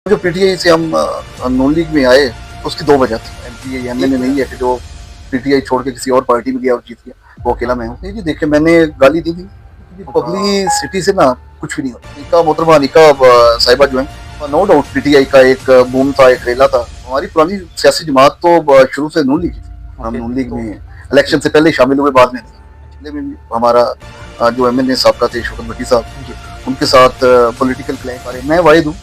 जो पीटीआई से हम नून लीग में आए उसकी दो वजह थी। एमपीए एमएनए नहीं है कि जो पीटीआई छोड़ के किसी और पार्टी में गया और जीत गया, वो अकेला मैं हूँ। नहीं जी, देखिए मैंने गाली दी थी पब्लिसिटी से ना कुछ भी नहीं होता। निका मोहतरमा निका साहिबा जो है, नो डाउट पीटीआई का एक बूम था, एक रेला था। हमारी पुरानी सियासी जमात तो शुरू से नून लीग थी। हम नून लीग में इलेक्शन से पहले शामिल हुए, बाद में नहीं। हमारा जो एमएनए साहब थे शौकत भट्टी साहब, उनके साथ पॉलिटिकल क्लैश। मैं वाहिद हूँ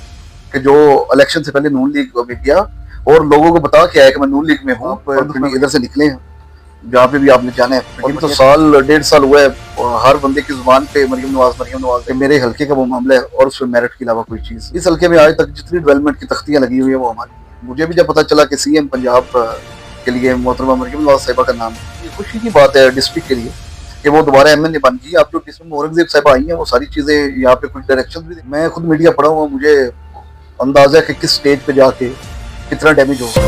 कि जो इलेक्शन से पहले नून लीग में गया और लोगों को बता के आया कि मैं नून लीग में हूँ, इधर से निकले हैं जहाँ पे भी आपने जाना है। और तो साल डेढ़ साल हुआ है और हर बंदे की जुबान पे मरियम नवाज मेरे हल्के का वो मामला है और उसमें मेरिट के अलावा कोई चीज इस हल्के में आज तक जितनी डेवलपमेंट की तख्तियां लगी हुई है वो हमारी। मुझे भी जब पता चला कि सीएम पंजाब के लिए मोहतरमा मरियम नवाज साहिबा का नाम, ये खुशी की बात है डिस्ट्रिक्ट के लिए कि वो दोबारा एमएनए बन गई। आप जो डिस्ट्रिक्ट में औरंगजेब साहब आई हैं, वो सारी चीजें यहाँ पे कुछ डायरेक्शन भी, मैं खुद मीडिया पढ़ा हुआ, मुझे अंदाजा है कि किस स्टेज पे जाके कितना डैमेज होगा।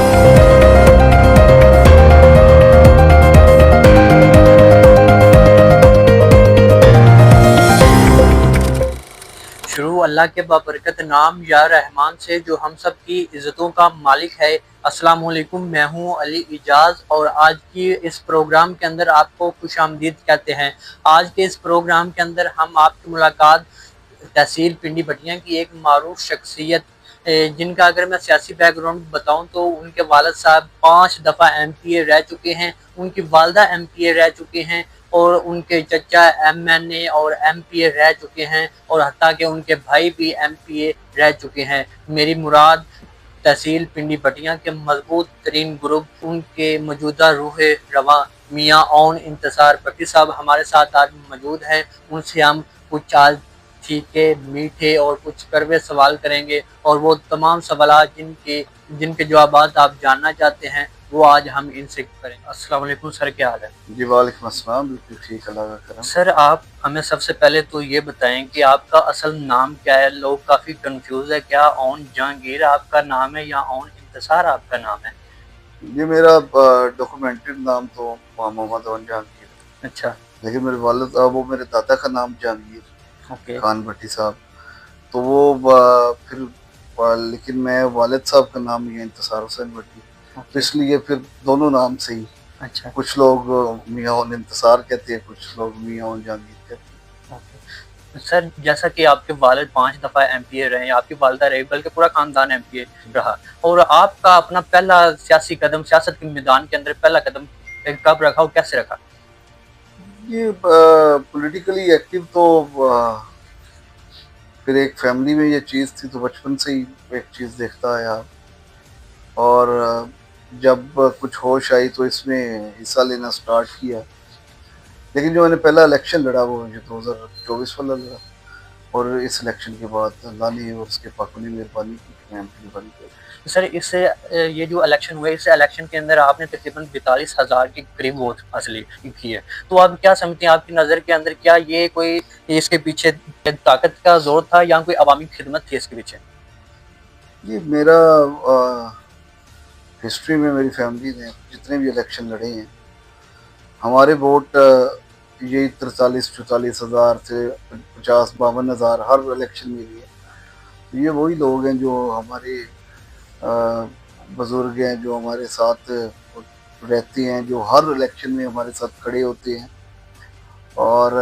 शुरू अल्लाह के बाबरकत नाम या रहमान से जो हम सब की इज़्ज़तों का मालिक है। अस्सलाम वालेकुम, मैं हूँ अली इजाज़ और आज की इस प्रोग्राम के अंदर आपको खुशामदीद कहते हैं। आज के इस प्रोग्राम के अंदर हम आपकी मुलाकात तहसील पिंडी भटियां की एक मारूफ शख्सियत, जिनका अगर मैं सियासी बैकग्राउंड बताऊं तो उनके वालिद साहब 5 दफ़ा एमपीए रह चुके हैं, उनकी वालदा एमपीए रह चुके हैं और उनके चचा एमएनए और एमपीए रह चुके हैं और हत्ता कि उनके भाई भी एमपीए रह चुके हैं। मेरी मुराद तहसील पिंडी भटियां के मजबूत तरीन ग्रुप उनके मौजूदा रूह रवा मियाँ ओन इंतज़ार भट्टी साहब हमारे साथ आज मौजूद हैं। उनसे हम कुछ आज ठीके मीठे और कुछ कड़वे सवाल करेंगे और वो तमाम सवाल जिनके जवाब आप जानना चाहते हैं वो आज हम इनसे करेंगे। अस्सलाम वालेकुम सर, क्या हाल है? जी वालेकुम अस्सलाम, बिल्कुल ठीक, अल्लाह का करम। सर आप हमें सबसे पहले तो ये बताएं कि आपका असल नाम क्या है? लोग काफ़ी कंफ्यूज है, क्या ओन जहांगीर आपका नाम है या ओन इंतसार आपका नाम है? ये मेरा डॉक्यूमेंट्री नाम तो मोहम्मद ओन जहांगीर। अच्छा, लेकिन मेरे वालिद वो मेरे दादा का नाम जहांगीर ओके। खान भट्टी साहब, तो वो फिर लेकिन मैं वालिद साहब का नाम ही है इंतसार हुसैन भट्टी, तो इसलिए फिर दोनों नाम से ही। अच्छा, कुछ लोग मियाँ ओन इंतसार कहते हैं, कुछ लोग मियाँ ओन जहांगीर कहते हैं। ओके। सर जैसा कि आपके वालिद 5 दफ़ा एमपीए रहे, आपकी वालदा रही, बल्कि पूरा खानदान एमपीए रहा और आपका अपना पहला सियासी कदम सियासत के मैदान के अंदर पहला कदम कब रखा और कैसे रखा? ये पॉलिटिकली एक्टिव तो फिर एक फैमिली में ये चीज़ थी, तो बचपन से ही एक चीज़ देखता आया। और जब कुछ होश आई तो इसमें हिस्सा लेना स्टार्ट किया। लेकिन जो मैंने पहला इलेक्शन लड़ा वो मुझे 2024 वाला लड़ा, और इस इलेक्शन के बाद अल्लाह ने और उसके पाकों ने मेहरबानी की कि मैं एमपी बन गया। सर इससे ये जो इलेक्शन हुए, इस इलेक्शन के अंदर आपने तकरीबन 42,000 के करीब वोट हासिल की है, तो आप क्या समझते हैं, आपकी नज़र के अंदर क्या ये कोई इसके पीछे ताकत का जोर था या कोई अवामी खिदमत थी इसके पीछे? ये मेरा हिस्ट्री में मेरी फैमिली ने जितने भी इलेक्शन लड़े हैं, हमारे वोट यही 43-44 हज़ार से 50-52 हज़ार हर इलेक्शन में लिए। तो ये वही लोग हैं जो हमारे बुज़ुर्ग हैं, जो हमारे साथ रहते हैं, जो हर इलेक्शन में हमारे साथ खड़े होते हैं। और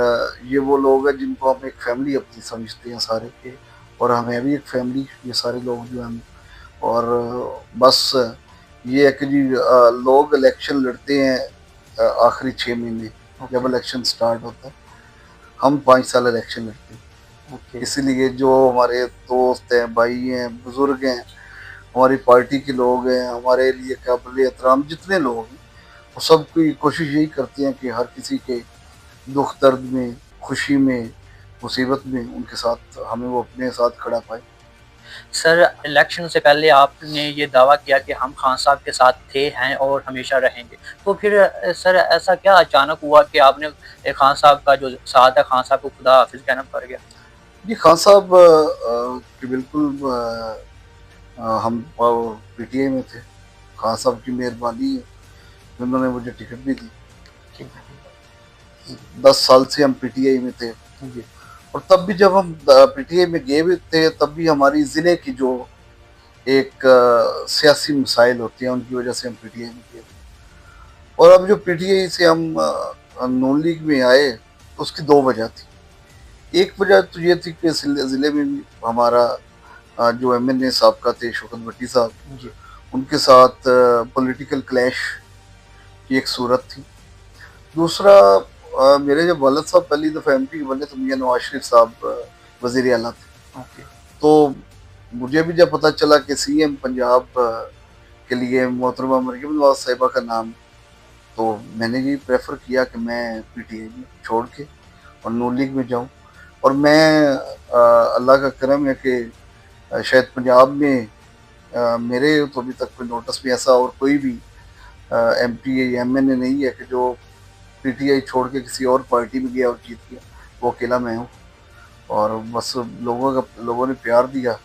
ये वो लोग हैं जिनको हम एक फैमिली अपनी समझते हैं सारे के, और हमें भी एक फैमिली, ये सारे लोग जो हैं। और बस ये है कि जी लोग इलेक्शन लड़ते हैं आखिरी 6 महीने जब इलेक्शन स्टार्ट होता है। हम 5 साल इलेक्शन लड़ते हैं। ओके। इसीलिए जो हमारे दोस्त हैं, भाई हैं, बुज़ुर्ग हैं, हमारी पार्टी के लोग हैं, हमारे लिए काबिल एहतराम जितने लोग हैं, वो सब की कोशिश यही करते हैं कि हर किसी के दुख दर्द में, खुशी में, मुसीबत में उनके साथ हमें वो अपने साथ खड़ा पाए। सर इलेक्शन से पहले आपने ये दावा किया कि हम खान साहब के साथ थे, हैं और हमेशा रहेंगे, तो फिर सर ऐसा क्या अचानक हुआ कि आपने खान साहब का जो साथ है, खान साहब को खुदा हाफिज कहना पड़ गया? जी खान साहब कि बिल्कुल हम पीटीआई में थे। खान साहब की मेहरबानी है, उन्होंने मुझे टिकट भी दी। ठीक है। 10 साल से हम पीटीआई में थे, जी। और तब भी जब हम पीटीआई में गए भी थे, तब भी हमारी ज़िले की जो एक सियासी मसाइल होते हैं, उनकी वजह से हम पीटीआई में गए। और अब जो पीटीआई से हम नून लीग में आए, उसकी दो वजह थी। एक वजह तो ये थी कि ज़िले में भी हमारा जो एमएनए साहब थे शौकत भट्टी साहब, जी। उनके साथ पॉलिटिकल क्लैश की एक सूरत थी। दूसरा, मेरे जब वालिद साहब पहली दफ़ा एमपी बने तो मियां नवाज शरीफ साहब वज़ीर आला थे। ओके। तो मुझे भी जब पता चला कि सीएम पंजाब के लिए मोहतरमा मरियम नवाज साहिबा का नाम, तो मैंने ये प्रेफर किया कि मैं पीटीआई में छोड़ के और नून लीग में जाऊं। और मैं अल्लाह का करम है कि शायद पंजाब में मेरे तो अभी तक कोई नोटिस में ऐसा और कोई भी एमपी या एमएनए नहीं है कि जो पीटीआई छोड़ के किसी और पार्टी में गया और जीत गया। वो अकेला मैं हूँ। और बस लोगों ने प्यार दिया।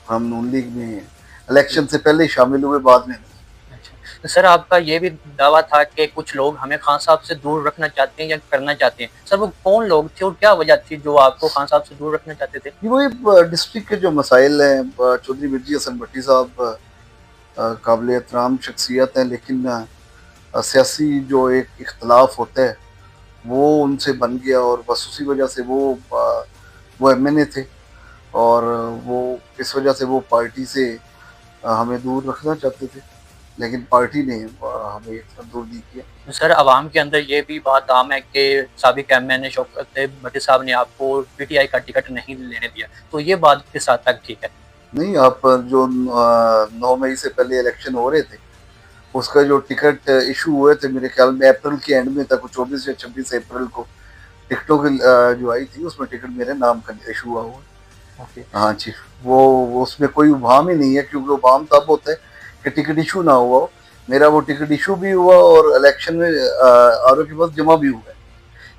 हम नून लीग में इलेक्शन से पहले ही शामिल हुए, बाद में। अच्छा, तो सर आपका ये भी दावा था कि कुछ लोग हमें खान साहब से दूर रखना चाहते हैं या करना चाहते हैं। सर वो कौन लोग थे और क्या वजह थी जो आपको खान साहब से दूर रखना चाहते थे? ये वही डिस्ट्रिक्ट के जो मसाइल हैं, चौधरी मिर्जी हसन भट्टी साहब काबिल एहतराम शख्सियत हैं, लेकिन सियासी जो एक इख्तलाफ होता है वो उनसे बन गया। और बस उसी वजह से वो एमएनए थे, और वो इस वजह से वो पार्टी से हमें दूर रखना चाहते थे, लेकिन पार्टी ने हमें एक तरफ दूर नहीं किया। सर आवाम के अंदर ये भी बात आम है कि साबिक एमएनए शौकत भट्टी साहब ने आपको पीटीआई का टिकट नहीं लेने दिया, तो ये बात किस हद तक ठीक है? नहीं, आप जो 9 मई से पहले इलेक्शन हो रहे थे, उसका जो टिकट इशू हुए थे मेरे ख्याल में अप्रैल के एंड में तक, 24 या 26 अप्रैल को टिकटों की जो आई थी उसमें टिकट मेरे नाम का इशू हुआ हुआ। ओके। हाँ जी, वो उसमें कोई उबाम ही नहीं है, क्योंकि उबाम तब होता है कि टिकट इशू ना हुआ हो। मेरा वो टिकट इशू भी हुआ और इलेक्शन में आर के पास जमा भी हुआ है।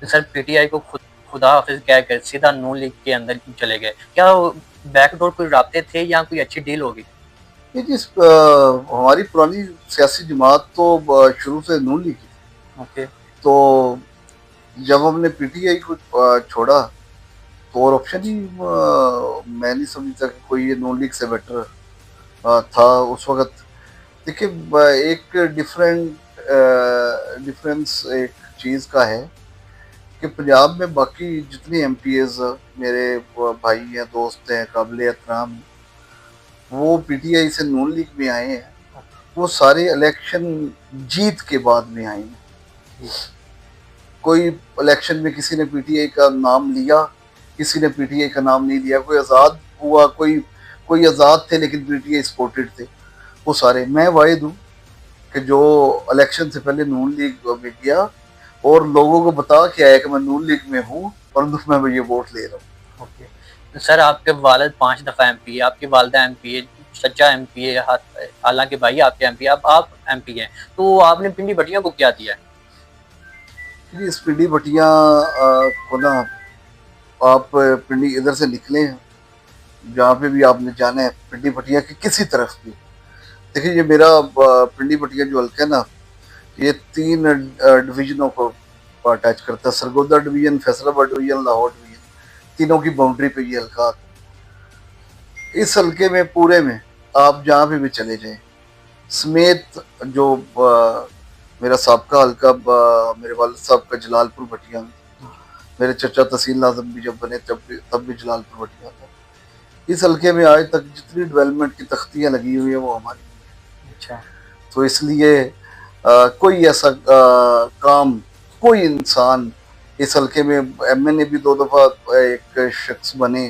तो सर पीटीआई को खुदा हाफिज कहकर सीधा नून लीग के अंदर चले गए, क्या बैकडोर कोई राब्ते थे या कोई अच्छी डील होगी? ये जिस हमारी पुरानी सियासी जमात तो शुरू से नून लीग की थी। ओके। तो जब हमने पीटीआई को छोड़ा तो और ऑप्शन ही मैं नहीं समझता कि कोई ये नून लीग से बेटर था उस वक्त। देखिए, एक डिफरेंस एक चीज़ का है कि पंजाब में बाकी जितने एमपीएस मेरे भाई हैं, दोस्त हैं, काबिल एहतराम, वो पीटीआई से नून लीग में आए हैं। वो सारे इलेक्शन जीत के बाद में आए हैं। कोई इलेक्शन में किसी ने पीटीआई का नाम लिया, किसी ने पीटीआई का नाम नहीं लिया। कोई आज़ाद हुआ, कोई आज़ाद थे लेकिन पीटीआई सपोर्टेड थे। वो सारे, मैं वाहिद हूँ कि जो इलेक्शन से पहले नून लीग में गया और लोगों को बता के आया कि मैं नून लीग में हूँ और मैं ये वोट ले रहा हूँ। ओके। तो सर आपके वालिद 5 दफ़ा एमपी है, आपकी वालदा एमपी है, सच्चा एमपी है, हालांकि भाई आपके एमपी, अब आप एमपी हैं, तो आपने पिंडी भटिया को क्या दिया? इस पिंडी भटिया को ना, आप पिंडी इधर से निकले, जहाँ पे भी आपने जाना है पिंडी भटिया की किसी तरफ भी। देखिए, ये मेरा पिंडी भटिया जो हल्का है ना, ये 3 डिवीजनों को अटैच करता है। Sargodha division, Faisalabad division, Lahore division, तीनों की बाउंड्री पे ये हल्का आता है। इस हल्के में पूरे में आप जहाँ पे भी चले जाएं, समेत जो मेरा साबका हल्का मेरे वालिद साहब का जलालपुर भटिया में, मेरे चचा तहसील नाज़िम भी जब बने तब भी जलालपुर भटिया था। इस हल्के में आज तक जितनी डेवलपमेंट की तख्तियाँ लगी हुई है वो हमारी। अच्छा। तो इसलिए कोई ऐसा काम, कोई इंसान इस हल्के में, एमएनए भी 2 दफ़ा एक शख्स बने,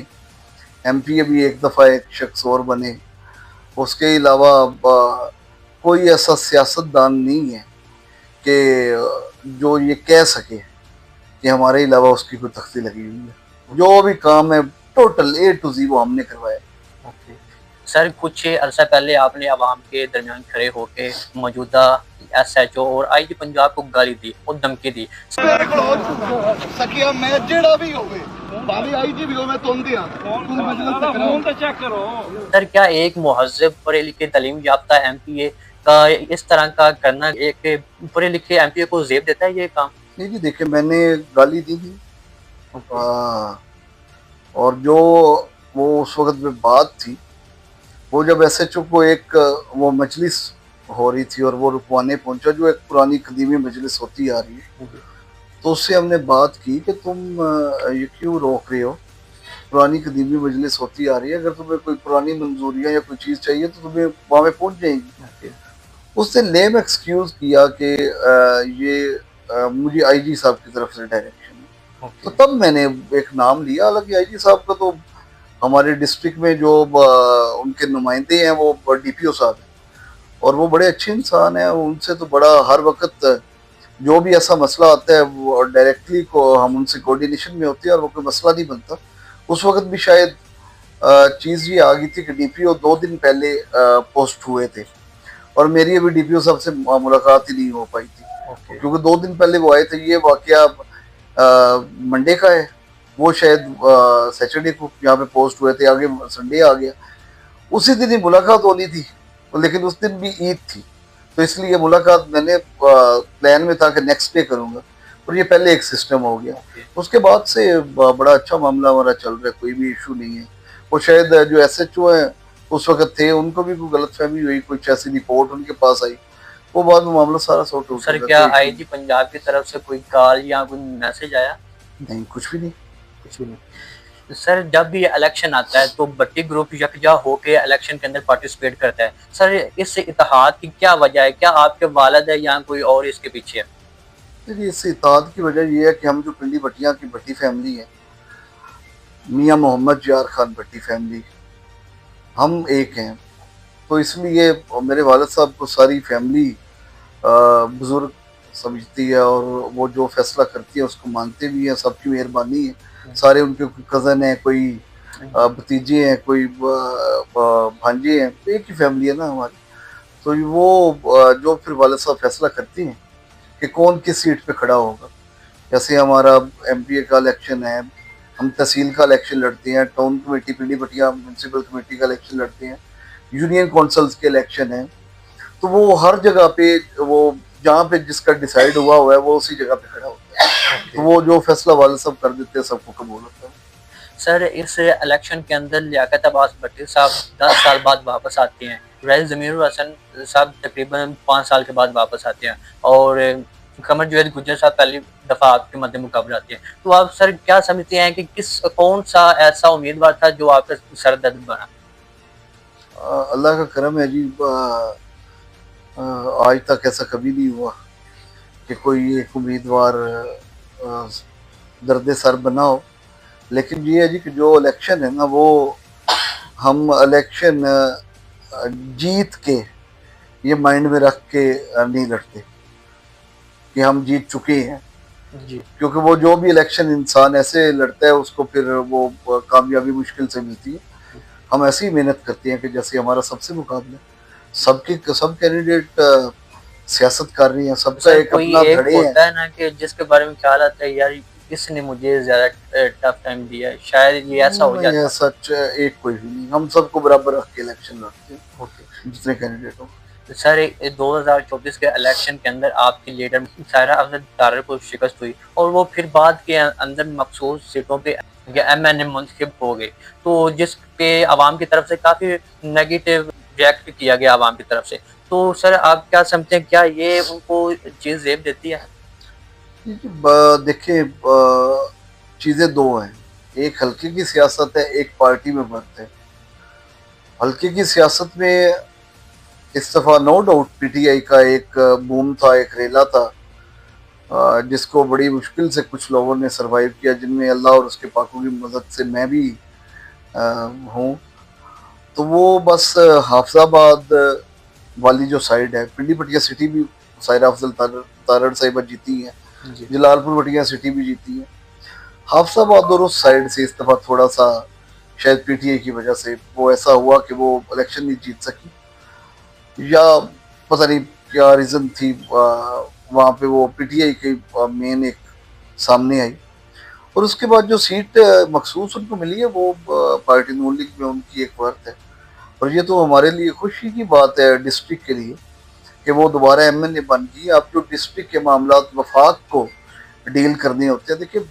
एमपीए भी 1 दफ़ा एक शख्स और बने। उसके अलावा कोई ऐसा सियासतदान नहीं है कि जो ये कह सके कि हमारे अलावा उसकी कोई तख्ती लगी हुई है। जो भी काम है टोटल A to Z वो हमने करवाया। ओके। सर कुछ अरसा पहले आपने आवाम के दरमियान खड़े होकर मौजूदा SHO और आईजी पंजाब को गाली दी और धमकी दी। सकिया मैं जेड़ा भी होवे, भाभी आईजी भी हो, मैं तुम दिया फोन तो चेक करो। सर क्या एक मुहज़्ज़ब पढ़े लिखे तालीम याफ्ता एमपीए का इस तरह का करना एक पढ़े लिखे एमपीए को ज़ेब देता है ये काम? नहीं जी, देखिए, मैंने गाली दी थी। और जो वो उस वक्त में बात थी वो जब एसएचओ को एक वो मजलिस हो रही थी और वो रुकवाने पहुंचा, जो एक पुरानी कदीमी मजलिस होती आ रही है, तो उससे हमने बात की कि तुम ये क्यों रोक रहे हो, पुरानी कदीमी मजलिस होती आ रही है, अगर तुम्हें कोई पुरानी मंजूरियाँ या कोई चीज़ चाहिए तो तुम्हें वहाँ पे पहुंच जाएगी। उसने लेम एक्सक्यूज किया कि ये मुझे आईजी साहब की तरफ से डायरेक्शन है। तो तब मैंने एक नाम लिया, हालांकि आईजी साहब का तो हमारे डिस्ट्रिक्ट में जो उनके नुमाइंदे हैं वो डीपीओ साहब हैं, और वो बड़े अच्छे इंसान हैं। उनसे तो बड़ा हर वक्त जो भी ऐसा मसला आता है वो डायरेक्टली को हम उनसे कोऑर्डिनेशन में होती है और वो कोई मसला नहीं बनता। उस वक्त भी शायद चीज़ ये आ गई थी कि डीपीओ 2 दिन पहले पोस्ट हुए थे और मेरी अभी डीपीओ साहब से मुलाकात ही नहीं हो पाई थी, क्योंकि 2 दिन पहले वो आए थे। ये वाकया मंडे का है, वो शायद सैटरडे को यहाँ पे पोस्ट हुए थे, आगे संडे आ गया। उसी दिन ही मुलाकात होनी थी, लेकिन उस दिन भी ईद थी, तो इसलिए मुलाकात मैंने प्लान में था कि नेक्स्ट डे करूँगा, और ये पहले एक सिस्टम हो गया। उसके बाद से बड़ा अच्छा मामला हमारा चल रहा है, कोई भी इशू नहीं है। वो शायद जो एसएचओ है उस वक्त थे, उनको भी कोई गलतफहमी हुई, कुछ ऐसी रिपोर्ट उनके पास आई, वो बाद में मामला सारा सॉर्ट हो गया। सर क्या आईजी पंजाब की तरफ से कोई कॉल या कोई मैसेज आया? नहीं, कुछ भी नहीं, कुछ भी नहीं। तो सर जब भी इलेक्शन आता है तो भट्टी ग्रुप यकजा होके इलेक्शन के अंदर पार्टिसिपेट करता है। सर इस इत्तेहाद की क्या वजह है? क्या आपके वालिद है या कोई और इसके पीछे है? देखिए, इस इत्तेहाद की वजह यह है कि हम जो पिंडी भट्टियाँ की भट्टी फैमिली है, मियाँ मोहम्मद यार खान भट्टी फैमिली, हम एक हैं। तो इसलिए मेरे वालिद साहब को सारी फैमिली बुजुर्ग समझती है, और वो जो फैसला करती है उसको मानते भी हैं, सबकी मेहरबानी है। सारे उनके कज़न हैं, कोई भतीजे हैं, कोई भांजे हैं, तो एक ही फैमिली है ना हमारी। तो वो जो फिर वालिद साहब फैसला करती हैं कि कौन किस सीट पे खड़ा होगा। जैसे हमारा एमपीए का इलेक्शन है, हम तहसील का इलेक्शन लड़ते हैं, टाउन कमेटी पिंडी भटिया म्यूनसिपल कमेटी का इलेक्शन लड़ते हैं, यूनियन काउंसिल्स के इलेक्शन हैं। तो वो हर जगह पे वो जहाँ पे जिसका डिसाइड हुआ है वो उसी जगह पे खड़ा होता है। तो वो जो फैसला वाले सब कर देते हैं, सबको कबूल होता है। सर इस इलेक्शन के अंदर लियाकत अब्बास भट्टी साहब 10 साल बाद वापस आते हैं, रईस ज़मीरुल हसन साहब तकरीबन 5 साल के बाद वापस आते हैं, और कमर जावेद गुज्जर साहब पहली दफ़ा आपके मध्य मुकाबला आते हैं। तो आप सर क्या समझते हैं कि कौन सा ऐसा उम्मीदवार था जो आपका सरदर्द बना? अल्लाह का करम है जी, आज तक ऐसा कभी नहीं हुआ कि कोई एक उम्मीदवार दर्द सर बना हो। लेकिन ये है जी कि जो इलेक्शन है ना, वो हम इलेक्शन जीत के ये माइंड में रख के नहीं लड़ते कि हम जीत चुके हैं जी। क्योंकि वो जो भी इलेक्शन इंसान ऐसे लड़ता है उसको फिर वो कामयाबी मुश्किल से मिलती है। हम ऐसी ही मेहनत करते हैं कि जैसे हमारा सबसे मुकाबला, सबके सब कैंडिडेट सियासत कर रही हैं, सबका एक अपना धड़े होता है ना कि जिसके बारे में ख्याल आता है यार इसने मुझे ज्यादा टफ टाइम दिया है, शायद ये ऐसा हो जाता है। सच एक कोई भी नहीं, हम सबको बराबर रख के इलेक्शन लड़ते हैं जितने कैंडिडेट हो। तो सर 2024 के इलेक्शन के अंदर आपके लीडर सायरा अफजल तारर को शिकस्त हुई और वो फिर बाद के अंदर मखसूस सीटों पे MNA मुंतखब हो गए, तो जिस पे आवाम की तरफ से काफ़ी नेगेटिव रिएक्ट किया गया आवाम की तरफ से। तो सर आप क्या समझते हैं, क्या ये उनको चीज़ जेब देती है? देखिए, चीज़ें दो हैं, एक हल्के की सियासत है, एक पार्टी में मत है। हल्के की सियासत में इस दफ़ा नो डाउट पीटीआई का एक बूम था, एक रेला था, जिसको बड़ी मुश्किल से कुछ लोगों ने सरवाइव किया, जिनमें अल्लाह और उसके पाकों की मदद से मैं भी हूँ। तो वो बस हाफिजाबाद वाली जो साइड है, पिंडी भटिया सिटी भी सायरा अफजल तारड़ साहिबा जीती हैं, जलालपुर भटिया सिटी भी जीती है। हाफिजाबाद और उस साइड से इस दफ़ा थोड़ा सा शायद पीटीआई की वजह से वो ऐसा हुआ कि वो इलेक्शन नहीं जीत सकी, या पता नहीं क्या रीज़न थी, वहाँ पे वो पीटीआई की मेन एक सामने आई। और उसके बाद जो सीट मखसूस उनको मिली है वो पार्टी नून लीग में उनकी एक वर्थ है, और ये तो हमारे लिए खुशी की बात है डिस्ट्रिक्ट के लिए कि वो दोबारा MNA बन गई। अब जो डिस्ट्रिक्ट के मामला वफाक को डील करने होते हैं, देखिए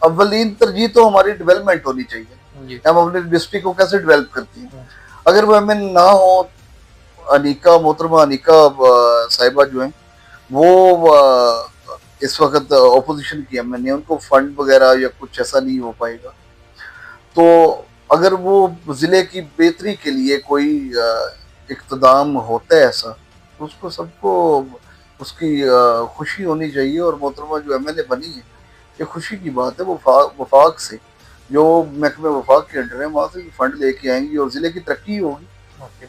अव्वलीन तरजीह तो हमारी डेवलपमेंट होनी चाहिए, हम अपने डिस्ट्रिक्ट को कैसे डेवलप करते हैं। अगर वो एमएन ना हो, अनिका, मोहतरमा अनिका साहिबा जो हैं वो इस वक्त ऑपोजिशन की एमएन है, उनको फंड वगैरह या कुछ ऐसा नहीं हो पाएगा। तो अगर वो जिले की बेहतरी के लिए कोई इक़्तिदाम होता है ऐसा, तो उसको सबको उसकी खुशी होनी चाहिए। और मोहतरमा जो एमएलए बनी है, ये खुशी की बात है। वो वफाक से, जो महकमे वफाक के अंडर है, वहाँ से फंड लेके आएंगी और जिले की तरक्की होगी। ओके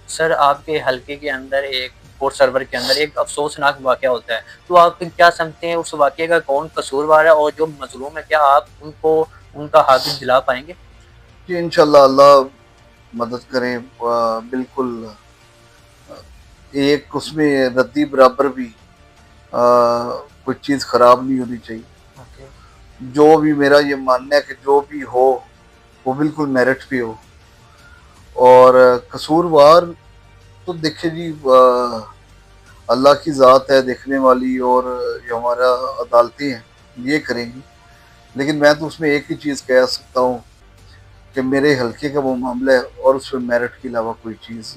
सर, आपके हलके के अंदर एक कोर्ट सर्वर के अंदर एक अफसोसनाक वाक़या होता है, तो आप क्या समझते हैं उस वाक़ये का कौन कसूरवार है और जो मजलूम है, क्या आप उनको उनका हक दिला पाएंगे? जी इंशाल्लाह अल्लाह मदद करें। बिल्कुल एक उसमें रद्दी बराबर भी कोई चीज़ खराब नहीं होनी चाहिए। ओके जो भी मेरा ये मानना है कि जो भी हो वो बिल्कुल मेरिट पे हो। और कसूरवार तो देखिए जी, अल्लाह की ज़ात है देखने वाली, और जो हमारा अदालतें हैं ये करेंगी। लेकिन मैं तो उसमें एक ही चीज़ कह सकता हूँ कि मेरे हल्के का वो मामला है, और उसमें मेरिट के अलावा कोई चीज़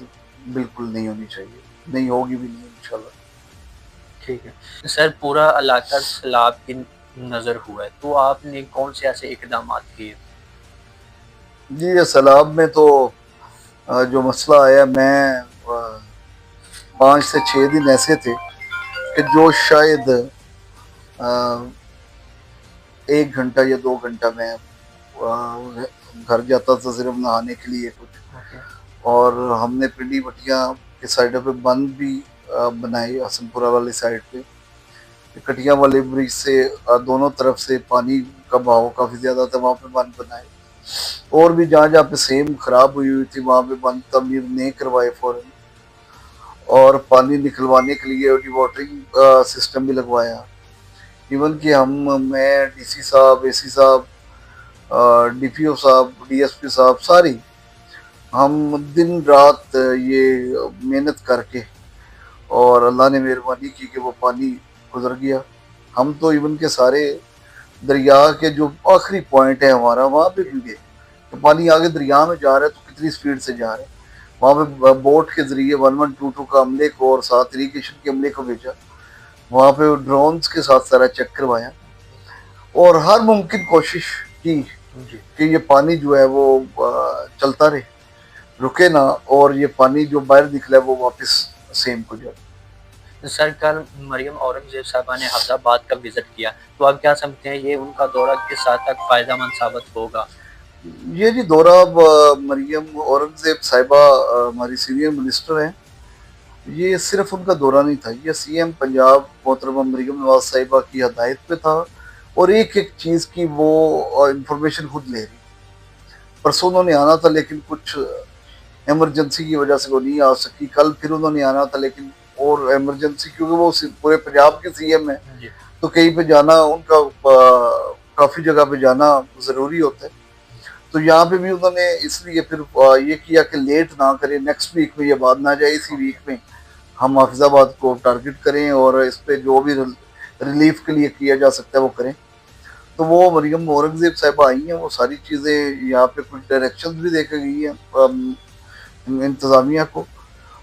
बिल्कुल नहीं होनी चाहिए, नहीं होगी भी नहीं इंशाल्लाह। ठीक है सर, पूरा इलाका सैलाब की नज़र हुआ है, तो आपने कौन से ऐसे इकदाम किए? जी ये सैलाब में तो जो मसला आया, मैं 5 से 6 दिन ऐसे थे कि जो शायद 1 घंटा या 2 घंटा मैं घर जाता था सिर्फ नहाने के लिए कुछ। ओके और हमने पिंडी भटिया के साइडों पे बंद भी बनाए, हसनपुरा वाली साइड पे, कटिया वाले ब्रिज से दोनों तरफ से पानी का बहाव काफ़ी ज़्यादा था, वहाँ पे बंद बनाए। और भी जहाँ जहाँ पे सेम खराब हुई हुई थी वहाँ पे बंद तमीर नहीं करवाए फौरन, और पानी निकलवाने के लिए वाटरिंग सिस्टम भी लगवाया। इवन कि मैं डीसी साहब, एसी साहब, डीपीओ साहब, डीएसपी साहब, सारी हम दिन रात ये मेहनत करके, और अल्लाह ने मेहरबानी की कि वो पानी गुजर गया। हम तो इवन के सारे दरिया के जो आखिरी पॉइंट है हमारा, वहाँ पे भी गए। तो पानी आगे दरिया में जा रहा है तो कितनी स्पीड से जा रहा है। वहाँ पे बोट के जरिए 1122 का अमले को और साथ इरीगेशन के अमले को भेजा, वहाँ पे ड्रोन्स के साथ सारा चेक करवाया, और हर मुमकिन कोशिश की जी कि ये पानी जो है वो चलता रहे, रुके ना, और ये पानी जो बाहर निकला है वो वापस सेम को जाए। सर, कल मरियम औरंगज़ेब साहबा ने हफ्जाबाद का विज़िट किया, तो आप क्या समझते हैं ये उनका दौरा किस हद तक फ़ायदेमंद साबित होगा? ये जी दौरा, मरियम औरंगजेब साहिबा हमारी सीनियर मिनिस्टर हैं, ये सिर्फ उनका दौरा नहीं था, ये सीएम पंजाब मोहतरमा मरियम नवाज साहिबा की हदायत पे था। और एक एक चीज़ की वो इंफॉर्मेशन खुद ले रही। परसों उन्होंने आना था लेकिन कुछ इमरजेंसी की वजह से वो नहीं आ सकी। कल फिर उन्होंने आना था लेकिन और इमरजेंसी, क्योंकि वो पूरे पंजाब के सीएम है, जी तो कहीं पे जाना उनका काफ़ी जगह पे जाना ज़रूरी होता है। तो यहाँ पे भी उन्होंने इसलिए फिर ये किया कि लेट ना करें, नेक्स्ट वीक में ये बात ना जाए, इसी वीक में हम हाफिजाबाद को टारगेट करें और इस पे जो भी रिलीफ के लिए किया जा सकता है वो करें। तो वो मरियम औरंगजेब साहबा आई हैं, वो सारी चीज़ें यहाँ पे कुछ डायरेक्शंस भी दे के गई हैं इंतज़ामिया को,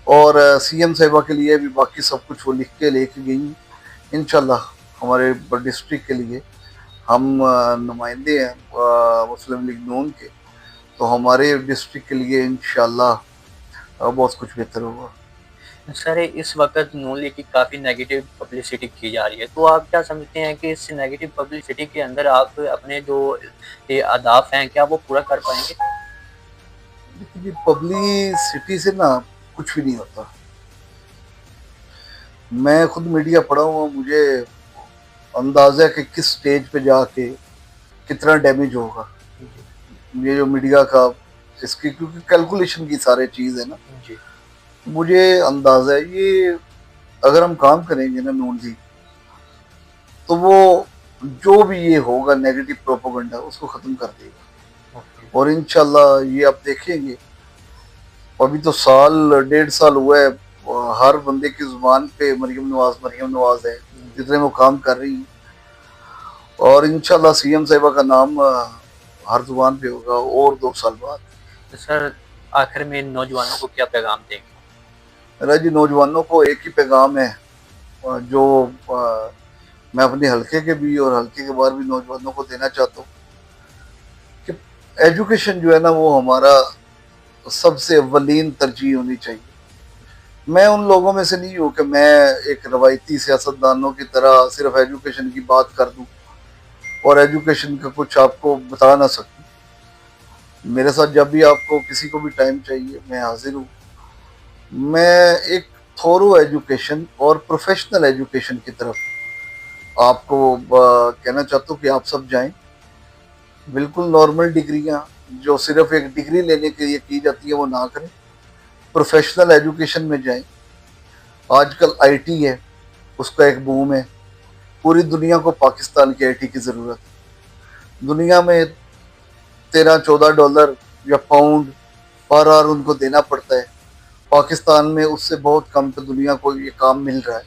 और सीएम साहिबा के लिए भी बाकी सब कुछ वो लिख के लेके गई हैं। इंशाल्लाह हमारे डिस्ट्रिक्ट के लिए हम नुमाइंदे हैं मुस्लिम लीग नून के, तो हमारे डिस्ट्रिक्ट के लिए इंशाल्लाह बहुत कुछ बेहतर होगा। सर, इस वक्त नून लीग की काफ़ी नेगेटिव पब्लिसिटी की जा रही है, तो आप क्या समझते हैं कि इस नेगेटिव पब्लिसिटी के अंदर आप अपने जो ये अहदाफ हैं क्या वो पूरा कर पाएंगे? देखिए पब्लिसिटी से ना कुछ भी नहीं होता। मैं खुद मीडिया पढ़ा हुआ, मुझे अंदाज़ा है कि किस स्टेज पे जाके कितना डैमेज होगा ये जो मीडिया का, इसकी क्योंकि कैलकुलेशन की सारे चीज़ है ना। जी मुझे अंदाज़ा है ये अगर हम काम करेंगे ना नून लीग, तो वो जो भी ये होगा नेगेटिव प्रोपोगंडा उसको ख़त्म कर देगा। ओके और इंशाल्लाह ये आप देखेंगे, अभी तो साल 1.5 साल हुआ है, हर बंदे की जुबान पे मरियम नवाज है, जितने वो काम कर रही हैं। और इंशाल्लाह सीएम साहिबा का नाम हर जुबान पे होगा और 2 साल बाद। तो सर, आखिर में इन नौजवानों को क्या पैगाम देंगे? मेरा जी नौजवानों को एक ही पैगाम है, जो मैं अपने हल्के के भी और हल्के के बाहर भी नौजवानों को देना चाहता हूँ कि एजुकेशन जो है ना वो हमारा सबसे अव्वलीन तरजीह होनी चाहिए। मैं उन लोगों में से नहीं हूँ कि मैं एक रवायती सियासतदानों की तरह सिर्फ एजुकेशन की बात कर दूँ और एजुकेशन का कुछ आपको बता ना सकूँ। मेरे साथ जब भी आपको किसी को भी टाइम चाहिए मैं हाजिर हूँ। मैं एक थोरो एजुकेशन और प्रोफेशनल एजुकेशन की तरफ आपको कहना चाहता हूँ कि आप सब जाएं। बिल्कुल नॉर्मल डिग्रियां जो सिर्फ एक डिग्री लेने के लिए की जाती है वो ना करें, प्रोफेशनल एजुकेशन में जाएं। आजकल आईटी है, उसका एक बूम है। पूरी दुनिया को पाकिस्तान की आईटी की ज़रूरत है। दुनिया में $13-14 या पाउंड पर आवर उनको देना पड़ता है। पाकिस्तान में उससे बहुत कम पे दुनिया को ये काम मिल रहा है।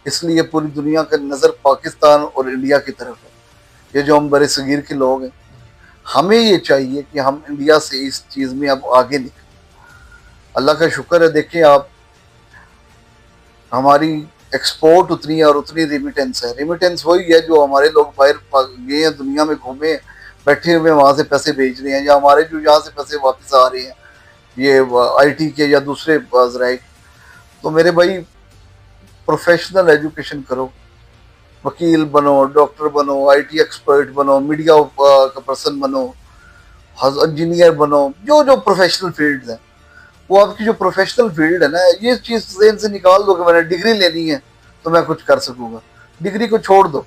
इसलिए पूरी दुनिया का नज़र पाकिस्तान और इंडिया की तरफ है। ये जो हम बड़े सगीर के लोग हैं, हमें ये चाहिए कि हम इंडिया से इस चीज़ में अब आगे निकलें। अल्लाह का शुक्र है, देखिए आप, हमारी एक्सपोर्ट उतनी है और उतनी रिमिटेंस है। रिमिटेंस वही है जो हमारे लोग बाहर गए हैं, दुनिया में घूमे, बैठे हुए वहाँ से पैसे भेज रहे हैं, या हमारे जो यहाँ से पैसे वापस आ रहे हैं ये आईटी के या दूसरे जराए। तो मेरे भाई, प्रोफेशनल एजुकेशन करो, वकील बनो, डॉक्टर बनो, आईटी एक्सपर्ट बनो, मीडिया का पर्सन बनो, इंजीनियर बनो, जो जो प्रोफेशनल फील्ड है वो आपकी जो प्रोफेशनल फील्ड है ना, ये चीज़ ज़हन से निकाल दो कि मैंने डिग्री लेनी है तो मैं कुछ कर सकूंगा। डिग्री को छोड़ दो,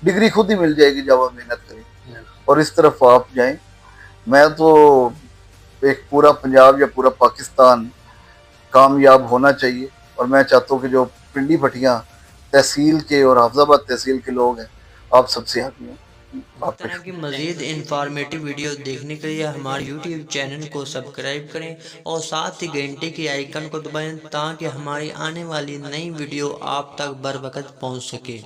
डिग्री खुद ही मिल जाएगी जब आप मेहनत करें और इस तरफ आप जाएं। मैं तो एक पूरा पंजाब या पूरा पाकिस्तान कामयाब होना चाहिए और मैं चाहता हूँ कि जो पिंडी भटियाँ तहसील के और हाफजाबाद तहसील के लोग हैं, आप सबसे आगे हैं। इस आपका तरह की शुक्रिया। मज़ीद इंफॉर्मेटिव वीडियो देखने के लिए हमारे यूट्यूब चैनल को सब्सक्राइब करें और साथ ही घंटे के आइकन को दबाएं ताकि हमारी आने वाली नई वीडियो आप तक बर वक्त पहुँच सके।